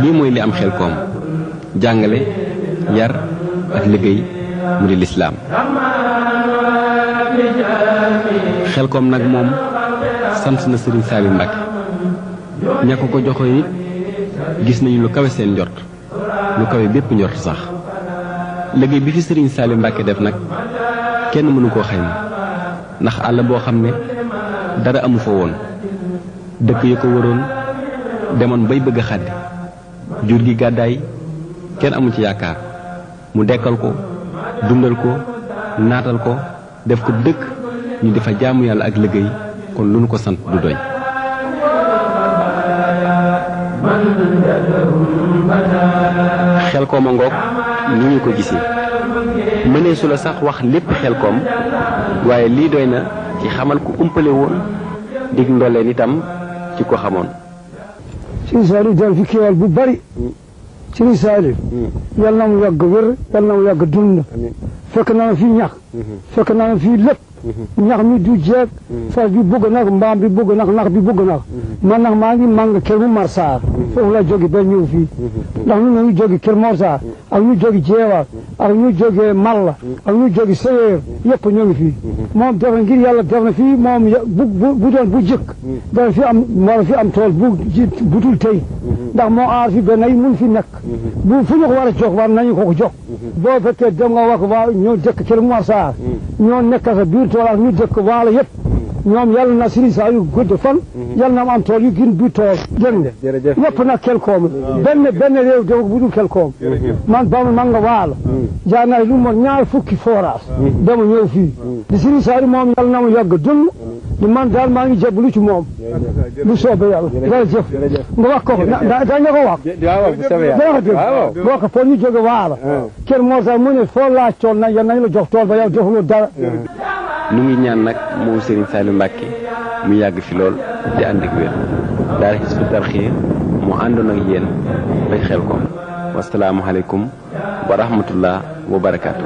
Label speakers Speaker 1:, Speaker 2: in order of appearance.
Speaker 1: lii mooy li am Xelkom jàngale yar ak liggéey mu di lislaam Xelkom nag moom sant na Serigne Saliou Mbacké ña ko joxo it gis nañu lu kawe seen njort lu kawe bépp njort sax liggéey bi fi Serigne Saliou Mbacké def nag kenn mënu koo xayma ndax àll boo xam ne dara amu fa woon dëkk yi ko waroon demoon bay bëgg a xàddi jur gi gàddaay kenn amu ci yaakaar mu dekkal ko dundal ko naatal ko def ko dëkk ñu di fa jaamu yàlla ak liggéey kon lu nu ko sant du doy Xelkom a ngoog ni ñu ko gisee mënee su la sax wax lépp Xelkom waaye lii doy na ci xamal ku umpale woon dig ndolleen itam ci ko xamoon
Speaker 2: Serigne Saliou dal fi kéwal bu bari Serigne Saliou yal na mu yàgg wér yal na mu yàgg dund fekk na ma fii ñax fekk na ma fii lépp ñax mi du jeeg fas bi bëgg nag mbaam bi bëgg nag nax bi bëgg nag man nag maa ngi màng Kër Momar Sarr foofu la jóge ba ñëw fii ndax ñu ngi jóge Kër Mor Sarr ak ñu jóge Jeewal ak ñu jóge Malla ak ñu jóge Séyéer yëpp ñoo ngi fii moom def na ngir yàlla def na fii moom bu doon bu jëkk dana fi am moo fi am tool bu dul tey ndax moo aar fi benn yi mun fi nekk bu fu ñu ko war a jox war nañu ko jox boo fekkee dem nga wax waa ñoo dëkk Kër Momar Sarr ñoo nekk sa biir tool ak ñu dëkk waala yëpp ñoom yàlla na Serigne Saliou gudd fan yàlla na am tool yu gën bi tool dégg nga ñëpp nag Xelkom benn réew dama bu dul Xelkom man ba man nga waalo jaar naa lu mo ñaar fukki forage dama ñëw fii di Serigne Saliou moom yàlla na mu yàgg dund di man daal maa ngi jébbalu ci moom bu soobee yàlla jërëjëf nga wax ko dañ ko wax boo ko foo ñu jóge waalo Kër Mor Sarr mu ne foo laaj tool na yal nañ la jox tool ba yow joxuloo dara
Speaker 1: nu ngi ñaan nag moom Serigne Saliou Mbacké mu yàgg fi lool di ànd ak wér daara Hizbut Tarqiyyah mu àndoon ak yéen bay Xelkom wasalaamualeykum wa rahmatullah wa barakaatu.